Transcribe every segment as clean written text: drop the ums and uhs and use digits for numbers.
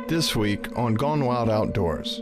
This week on Gone Wild Outdoors.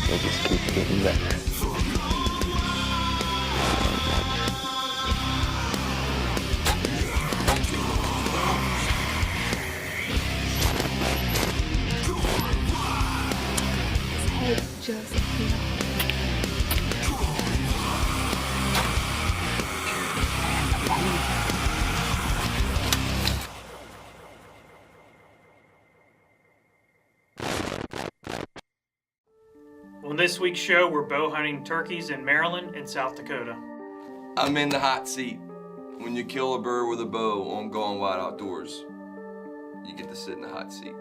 We'll just keep getting better. His head just peeled. On this week's show, we're bow hunting turkeys in Maryland and South Dakota. I'm in the hot seat. When you kill a bird with a bow on Gone Wild Outdoors, you get to sit in the hot seat.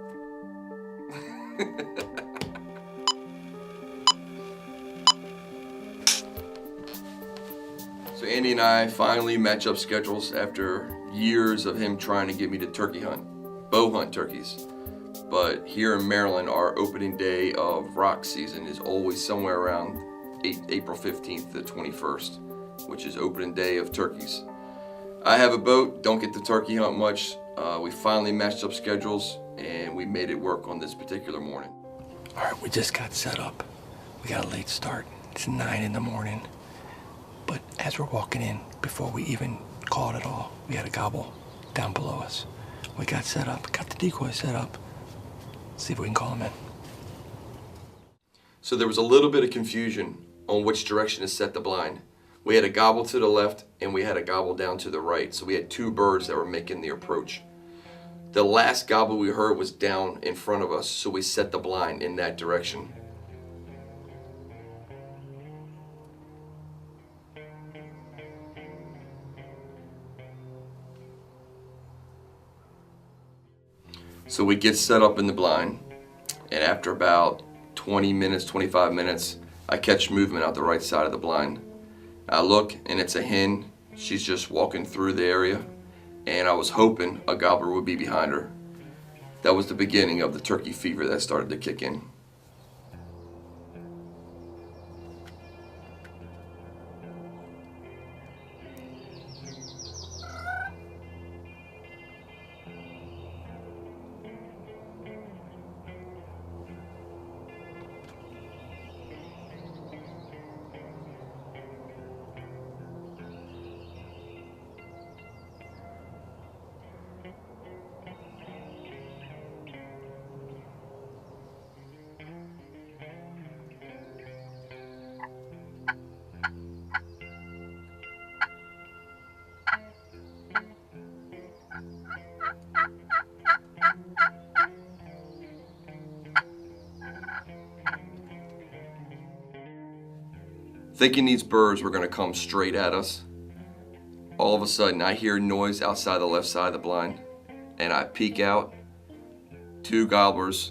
So Andy and I finally match up schedules after years of him trying to get me to turkey hunt, bow hunt turkeys. But here in Maryland, our opening day of rock season is always somewhere around April 15th to 21st, which is opening day of turkeys. I have a boat, don't get to turkey hunt much. We finally matched up schedules and we made it work on this particular morning. All right, we just got set up. We got a late start. It's 9 in the morning. But as we're walking in, before we even called it all, we had a gobble down below us. We got set up, got the decoy set up. See if we can call him in. So there was a little bit of confusion on which direction to set the blind. We had a gobble to the left and we had a gobble down to the right. So we had two birds that were making the approach. The last gobble we heard was down in front of us, so we set the blind in that direction. So we get set up in the blind, and after about 20 minutes, 25 minutes, I catch movement out the right side of the blind. I look, and it's a hen. She's just walking through the area, and I was hoping a gobbler would be behind her. That was the beginning of the turkey fever that started to kick in. Thinking these birds were gonna come straight at us, all of a sudden I hear noise outside the left side of the blind, and I peek out, two gobblers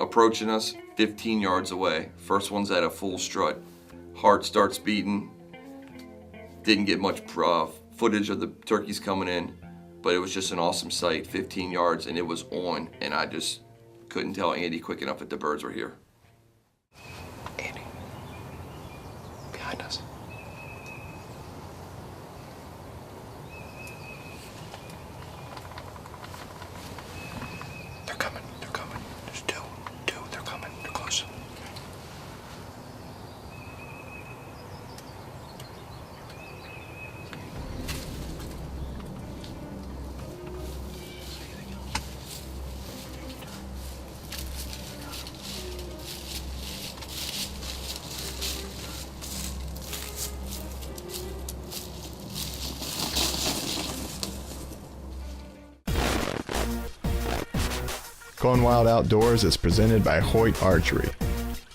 approaching us 15 yards away. First one's at a full strut. Heart starts beating. Didn't get much footage of the turkeys coming in, but it was just an awesome sight, 15 yards, and it was on, and I just couldn't tell Andy quick enough that the birds were here. Andy, behind us. They're coming, they're coming. There's two, they're coming, they're close. Going Wild Outdoors is presented by Hoyt Archery.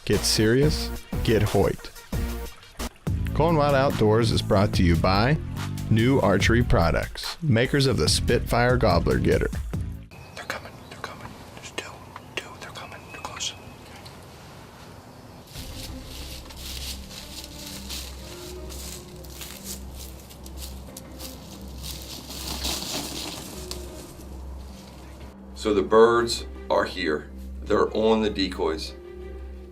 Get serious, get Hoyt. Going Wild Outdoors is brought to you by New Archery Products, makers of the Spitfire Gobbler Getter. They're coming. There's two. They're coming. They're close. So the birds are here. They're on the decoys.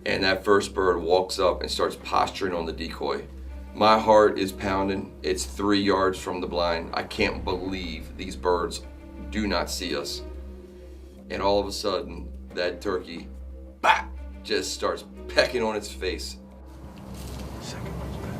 And that first bird walks up and starts posturing on the decoy. My heart is pounding. It's 3 yards from the blind. I can't believe these birds do not see us. And all of a sudden, that turkey, bap, just starts pecking on its face. Second one's better.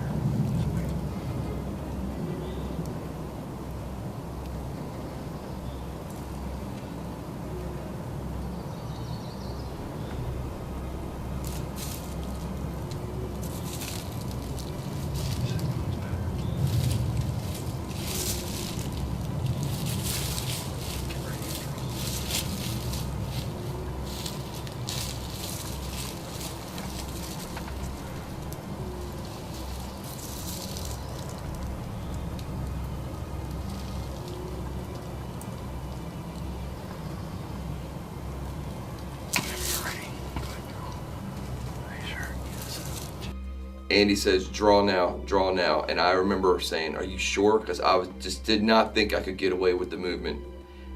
Andy says, draw now. And I remember saying, are you sure? Because just did not think I could get away with the movement.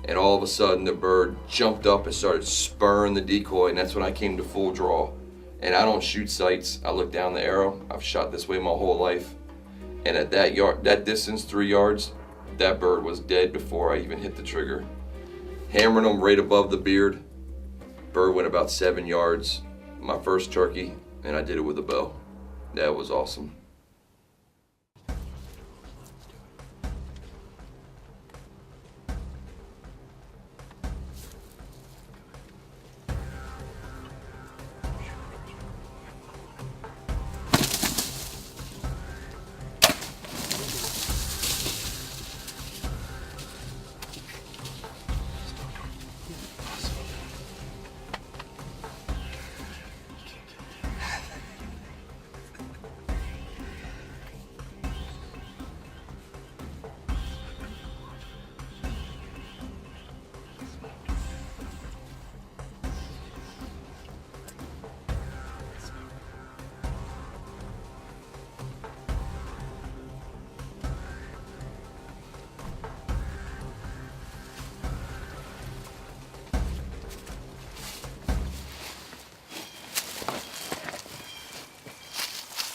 And all of a sudden the bird jumped up and started spurring the decoy, and that's when I came to full draw. And I don't shoot sights, I look down the arrow. I've shot this way my whole life. And at that distance, 3 yards, that bird was dead before I even hit the trigger. Hammering him right above the beard. Bird went about 7 yards. My first turkey, and I did it with a bow. That was awesome.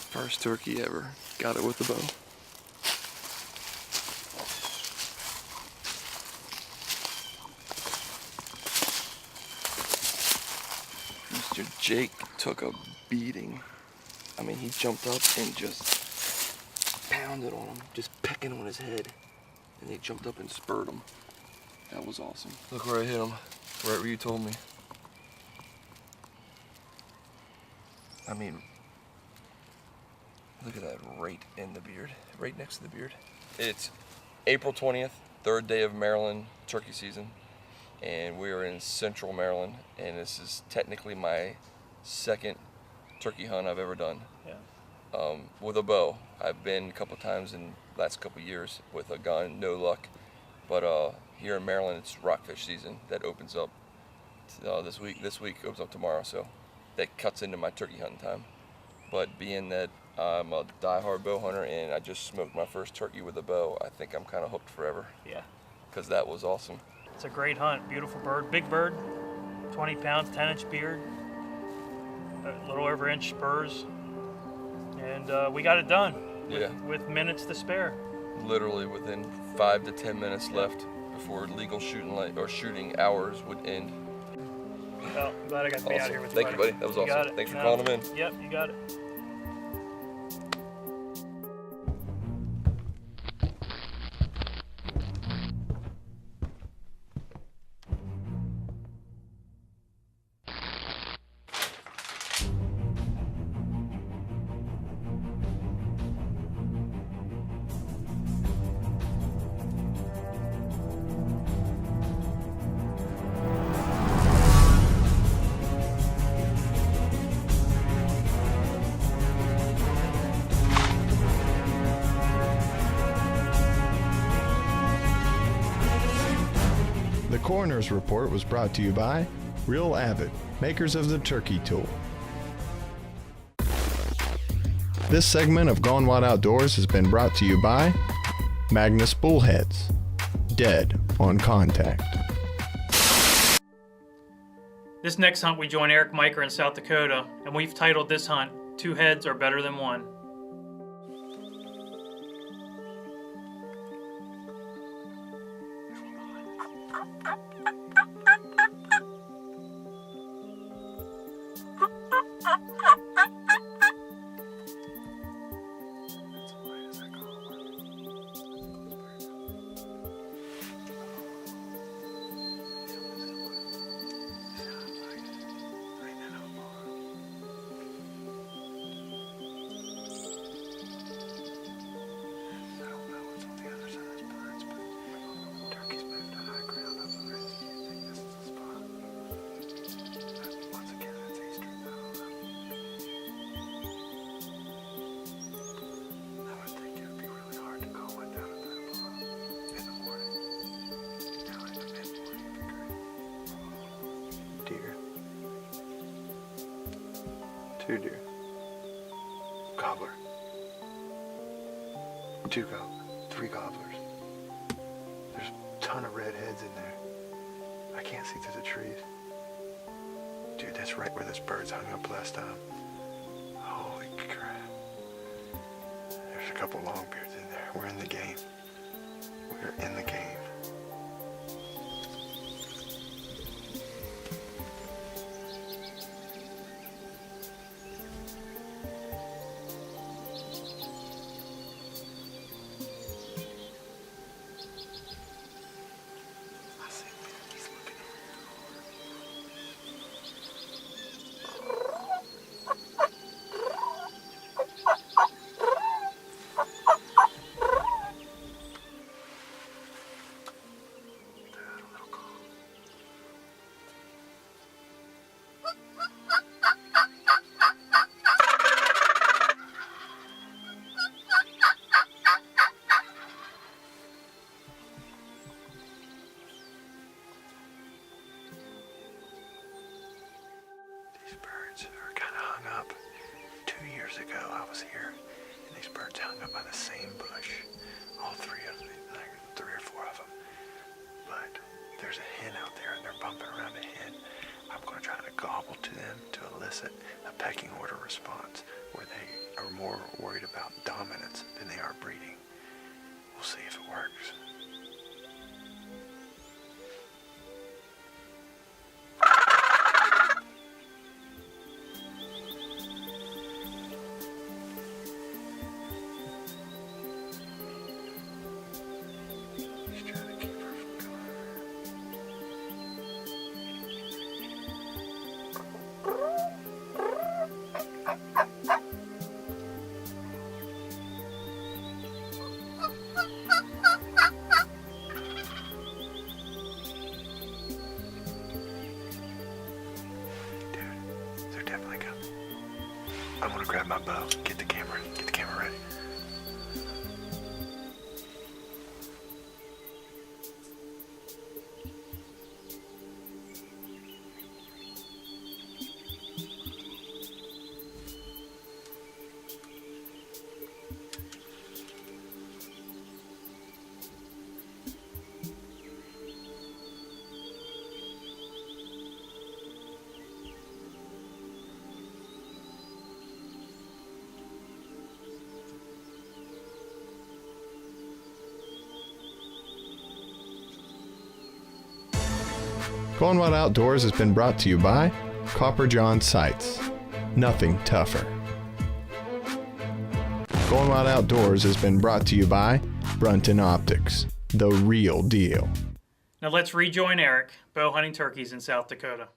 First turkey ever. Got it with the bow. Mr. Jake took a beating. I mean, he jumped up and just pounded on him, just pecking on his head. And they jumped up and spurred him. That was awesome. Look where I hit him, right where you told me. I mean, look at that, right in the beard, right next to the beard. It's April 20th, third day of Maryland turkey season, and we are in central Maryland, and this is technically my second turkey hunt I've ever done. Yeah. With a bow. I've been a couple times in the last couple years with a gun, no luck, but here in Maryland it's rockfish season that opens up this week. This week opens up tomorrow, so that cuts into my turkey hunting time. But being that I'm a diehard bow hunter and I just smoked my first turkey with a bow, I think I'm kind of hooked forever. Yeah. Because that was awesome. It's a great hunt. Beautiful bird. Big bird. 20 pounds, 10-inch beard. A little over inch spurs. And we got it done. With minutes to spare. Literally within 5 to 10 minutes left before legal shooting hours would end. Well, I'm glad I got to be out here with you. Thank you, buddy. That was awesome. Thanks for calling him in. Yep, you got it. Coroner's Report was brought to you by Real Avid, makers of the turkey tool. This segment of Gone Wild Outdoors has been brought to you by Magnus Bullheads, dead on contact. This next hunt, we join Eric Miker in South Dakota, and we've titled this hunt, 2 Heads Are Better Than One. Deer. 2 deer. Gobbler. 2 gobblers. 3 gobblers. There's a ton of redheads in there. I can't see through the trees. Dude, that's right where those birds hung up last time. Holy crap. There's a couple longbeards in there. We're in the game. We're in the game. These birds are kind of hung up. 2 years ago, I was here, and these birds hung up by the same bush. All 3 of them, like 3 or 4 of them. But there's a hen out there, and they're bumping around a hen. I'm going to try to gobble to them to elicit a pecking order response where they are more worried about dominance than they are breeding. We'll see if it works. I'm gonna grab my bow, get the camera ready. Gone Wild Outdoors has been brought to you by Copper John Sights. Nothing tougher. Gone Wild Outdoors has been brought to you by Brunton Optics. The real deal. Now let's rejoin Eric, bow hunting turkeys in South Dakota.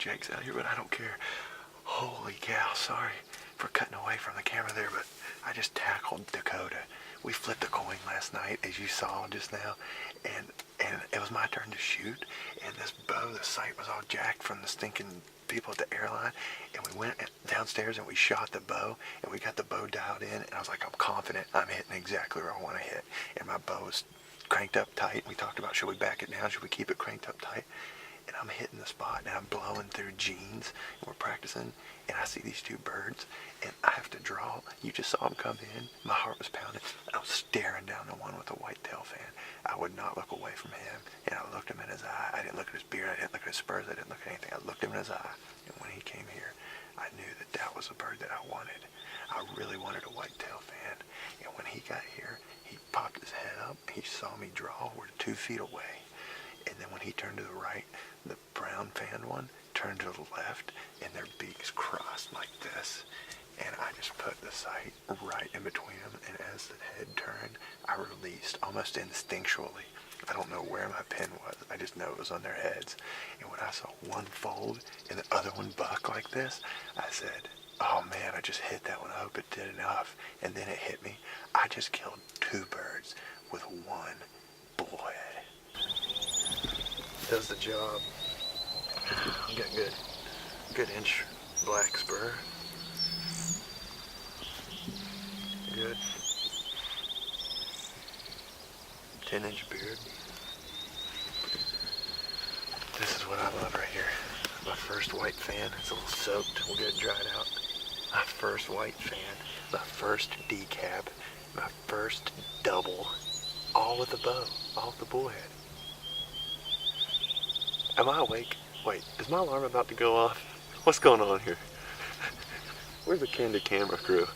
objects out here, but I don't care. Holy cow, sorry for cutting away from the camera there, but I just tackled Dakota. We flipped a coin last night, as you saw just now, and it was my turn to shoot, and this bow, the sight was all jacked from the stinking people at the airline, and we went downstairs and we shot the bow, and we got the bow dialed in, and I was like, I'm confident I'm hitting exactly where I want to hit, and my bow was cranked up tight. We talked about, should we back it down, should we keep it cranked up tight, and I'm hitting the spot, and I'm blowing through jeans, and we're practicing, and I see these two birds, and I have to draw. You just saw them come in. My heart was pounding. I was staring down the one with the white tail fan. I would not look away from him, and I looked him in his eye. I didn't look at his beard. I didn't look at his spurs. I didn't look at anything. I looked him in his eye, and when he came here, I knew that that was the bird that I wanted. I really wanted a white tail fan, and when he got here, he popped his head up. He saw me draw. We're 2 feet away, and then when he turned to the right, the brown fan one turned to the left, and their beaks crossed like this. And I just put the sight right in between them, and as the head turned, I released almost instinctually. I don't know where my pin was. I just know it was on their heads. And when I saw one fold and the other one buck like this, I said, oh man, I just hit that one. I hope it did enough. And then it hit me. I just killed 2 birds with 1 bullhead. Does the job. Got good inch black spur. Good. 10-inch beard. This is what I love right here. My first white fan. It's a little soaked. We'll get it dried out. My first white fan. My first decap. My first double. All with the bow. All with the bullhead. Am I awake? Wait, is my alarm about to go off? What's going on here? Where's the candid camera crew?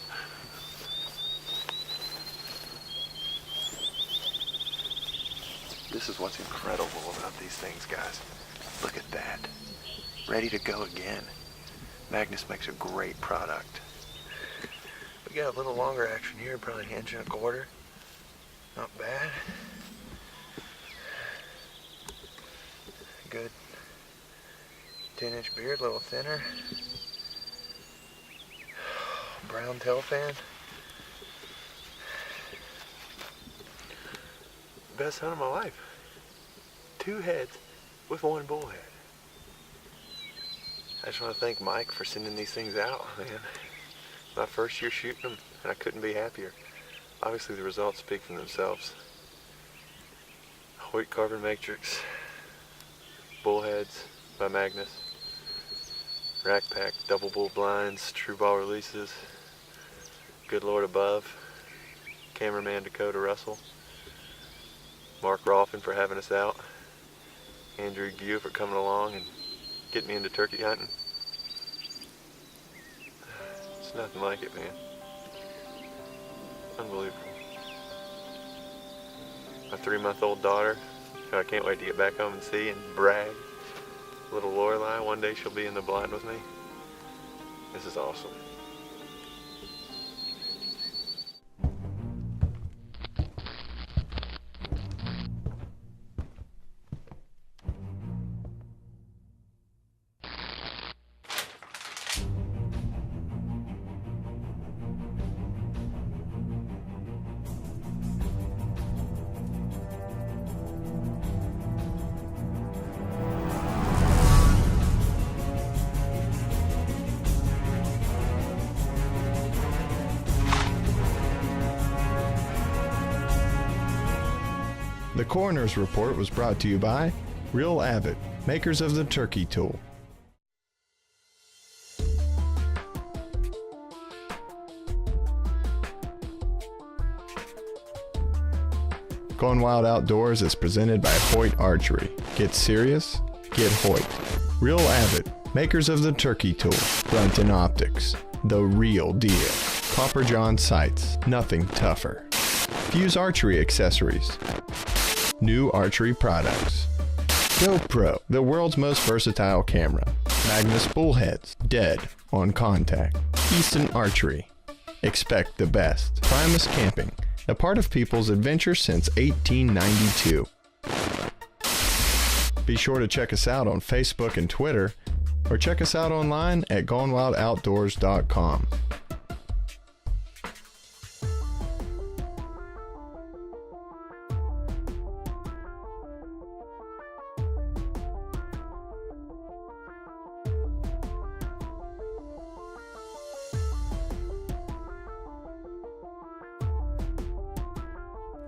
This is what's incredible about these things, guys. Look at that. Ready to go again. Magnus makes a great product. We got a little longer action here, probably 1 1/4 inch. Not bad. Good. 10-inch beard, a little thinner. Brown tail fan. Best hunt of my life. 2 heads with 1 bullhead. I just want to thank Mike for sending these things out, man. My first year shooting them, and I couldn't be happier. Obviously the results speak for themselves. Hoyt carbon matrix, bullheads by Magnus, rack pack, double bull blinds, true ball releases, good Lord above, cameraman Dakota Russell, Mark Rolfin for having us out, Andrew Gue for coming along and getting me into turkey hunting. It's nothing like it, man. Unbelievable. My 3-month-old daughter, who I can't wait to get back home and see and brag. Little Lorelei, one day she'll be in the blind with me. This is awesome. The Coroner's Report was brought to you by Real Abbott, makers of the turkey tool. Going Wild Outdoors is presented by Hoyt Archery. Get serious? Get Hoyt. Real Abbott, makers of the turkey tool. Brunton Optics, the real deal. Copper John sights, nothing tougher. Fuse Archery accessories. New archery products. GoPro, the world's most versatile camera. Magnus bullheads, dead on contact. Easton Archery. Expect the best. Primus Camping, a part of people's adventure since 1892. Be sure to check us out on Facebook and Twitter or check us out online at gonewildoutdoors.com.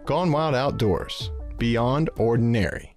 Gone Wild Outdoors, beyond ordinary.